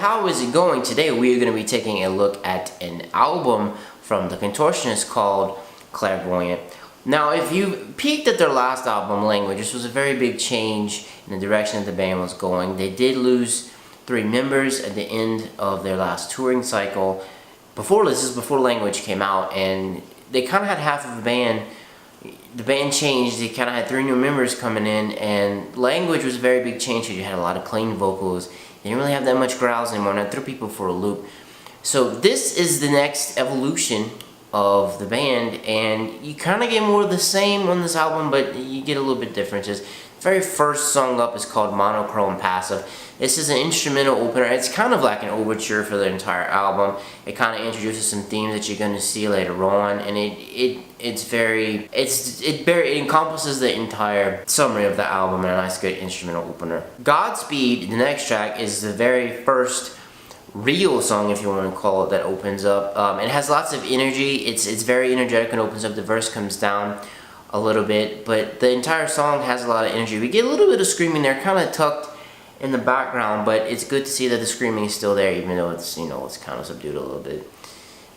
how is it going? Today we are going to be taking a look at an album from the Contortionist called Clairvoyant. Now, if you peeked at their last album, Language, this was a very big change in the direction that the band was going. They did lose 3 members at the end of their last touring cycle. This is before Language came out, and they kind of had half of the band. The band changed. They kind of had 3 new members coming in, and Language was a very big change because you had a lot of clean vocals. They didn't really have that much growls anymore, and that threw people for a loop. So this is the next evolution of the band, and you kind of get more of the same on this album, but you get a little bit differences. The very first song up is called Monochrome Pensive. This is an instrumental opener. It's kind of like an overture for the entire album. It kind of introduces some themes that you're going to see later on, and it encompasses the entire summary of the album in a nice good instrumental opener. Godspeed, the next track, is the very first real song, if you want to call it, that opens up. It has lots of energy. It's very energetic when it opens up. The verse comes down a little bit, but the entire song has a lot of energy. We get a little bit of screaming there, kind of tucked in the background, but it's good to see that the screaming is still there, even though it's, you know, it's kind of subdued a little bit.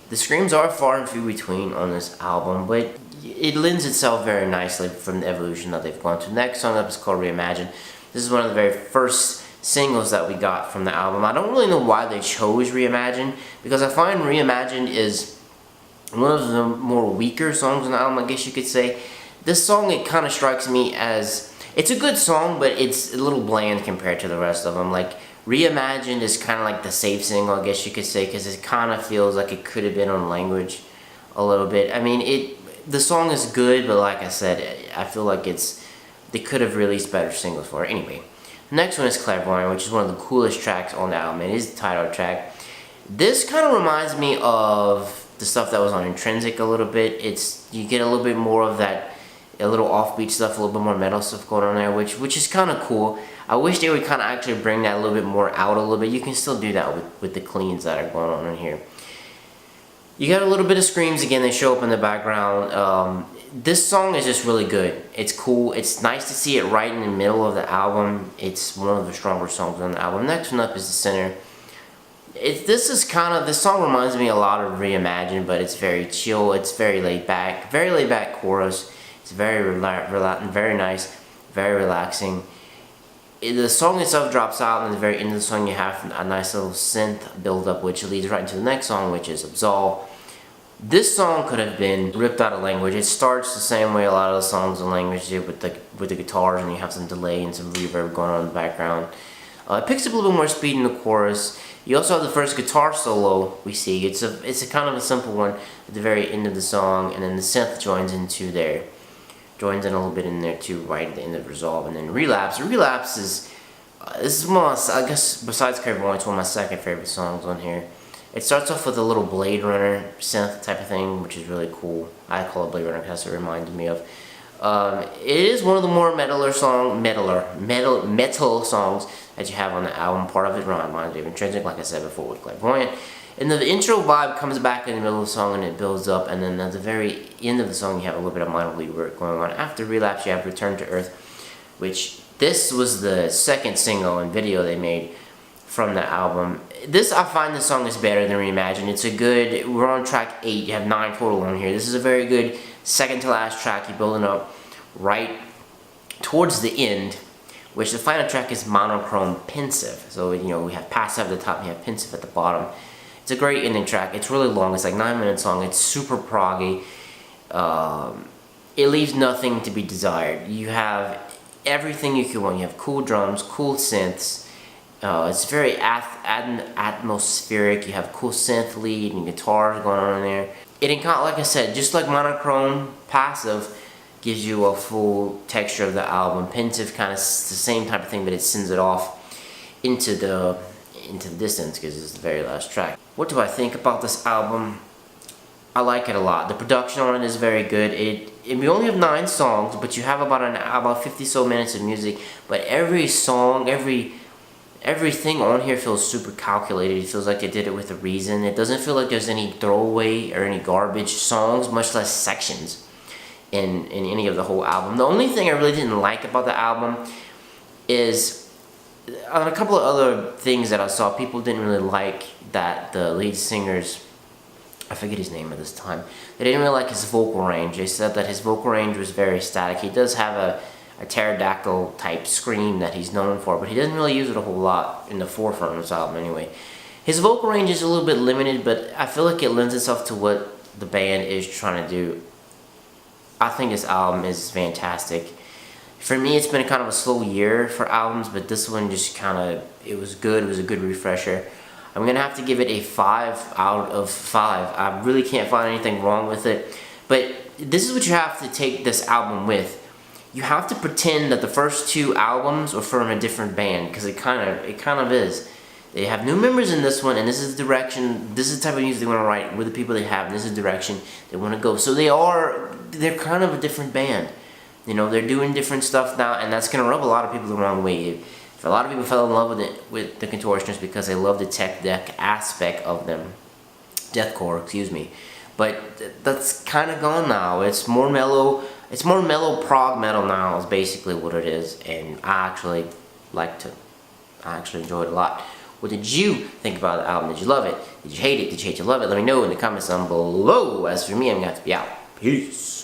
The screams are far and few between on this album, but it lends itself very nicely from the evolution that they've gone to. The next song up is called Reimagine. This is one of the very first singles that we got from the album. I don't really know why they chose Reimagine, because I find Reimagine is one of the more weaker songs on the album, I guess you could say. This song, it kind of strikes me as, it's a good song, but it's a little bland compared to the rest of them. Like, Reimagined is kind of like the safe single, I guess you could say, because it kind of feels like it could have been on Language a little bit. I mean, the song is good, but like I said, I feel like they could have released better singles for it. Anyway, the next one is Clairvoyant, which is one of the coolest tracks on the album. It is the title track. This kind of reminds me of the stuff that was on Intrinsic a little bit. You get a little bit more of that, a little offbeat stuff, a little bit more metal stuff going on there, which is kind of cool. I wish they would kind of actually bring that a little bit more out a little bit. You can still do that with the cleans that are going on in here. You got a little bit of screams again. They show up in the background. This song is just really good. It's cool. It's nice to see it right in the middle of the album. It's one of the stronger songs on the album. Next one up is The Center. This song reminds me a lot of Reimagine, but it's very chill. It's very laid back chorus. It's very nice, very relaxing. The song itself drops out, and at the very end of the song you have a nice little synth build up, which leads right into the next song, which is Absolved. This song could have been ripped out of Language. It starts the same way a lot of the songs in Language do, with the guitars, and you have some delay and some reverb going on in the background. It picks up a little bit more speed in the chorus. You also have the first guitar solo we see. It's a kind of a simple one at the very end of the song, and then the synth joins in a little bit in there too, right at the end of Resolve. And then Relapse. Relapse is this is one of, I guess, besides Clairvoyant, it's one of my second favorite songs on here. It starts off with a little Blade Runner synth type of thing, which is really cool. I call it Blade Runner because that's what it reminded me of. It is one of the more metal songs that you have on the album. Part of it reminds me of Intrinsic, like I said before, with Clairvoyant. And the intro vibe comes back in the middle of the song, and it builds up, and then at the very end of the song you have a little bit of minor lead work going on. After Relapse you have Return to Earth, which this was the second single and video they made from the album. I find this song is better than Reimagine. We're on track 8, you have 9 total on here. This is a very good second to last track. You're building up right towards the end, which the final track is Monochrome Pensive. So, you know, we have Passive at the top and you have Pensive at the bottom. It's a great ending track. It's really long. It's like 9 minutes long. It's super proggy. It leaves nothing to be desired. You have everything you could want. You have cool drums, cool synths. It's very atmospheric. You have cool synth lead and guitars going on in there. Like I said, just like Monochrome Pensive gives you a full texture of the album. Pensive kind of the same type of thing, but it sends it off into the distance because it's the very last track. What do I think about this album? I like it a lot. The production on it is very good. We only have 9 songs, but you have about 50 so minutes of music. But every song, everything on here feels super calculated. It feels like they did it with a reason. It doesn't feel like there's any throwaway or any garbage songs, much less sections in any of the whole album. The only thing I really didn't like about the album is on a couple of other things that I saw, people didn't really like that the lead singer's, I forget his name at this time, they didn't really like his vocal range. They said that his vocal range was very static. He does have a pterodactyl type scream that he's known for, but he doesn't really use it a whole lot in the forefront of this album anyway. His vocal range is a little bit limited, but I feel like it lends itself to what the band is trying to do. I think this album is fantastic. For me, it's been kind of a slow year for albums, but this one just kind of, it was good. It was a good refresher. I'm going to have to give it a 5 out of 5. I really can't find anything wrong with it. But this is what you have to take this album with. You have to pretend that the first 2 albums are from a different band, because it kind of is. They have new members in this one, and this is the direction, this is the type of music they want to write with the people they have, and this is the direction they want to go. So they're kind of a different band. You know, they're doing different stuff now, and that's going to rub a lot of people the wrong way. If a lot of people fell in love with the Contortionists because they love the tech deck aspect of them. Deathcore, excuse me. But that's kind of gone now. It's more mellow prog metal now is basically what it is, and I actually enjoyed it a lot. What did you think about the album? Did you love it? Did you hate it? Did you hate to love it? Let me know in the comments down below. As for me, I'm going to have to be out. Peace.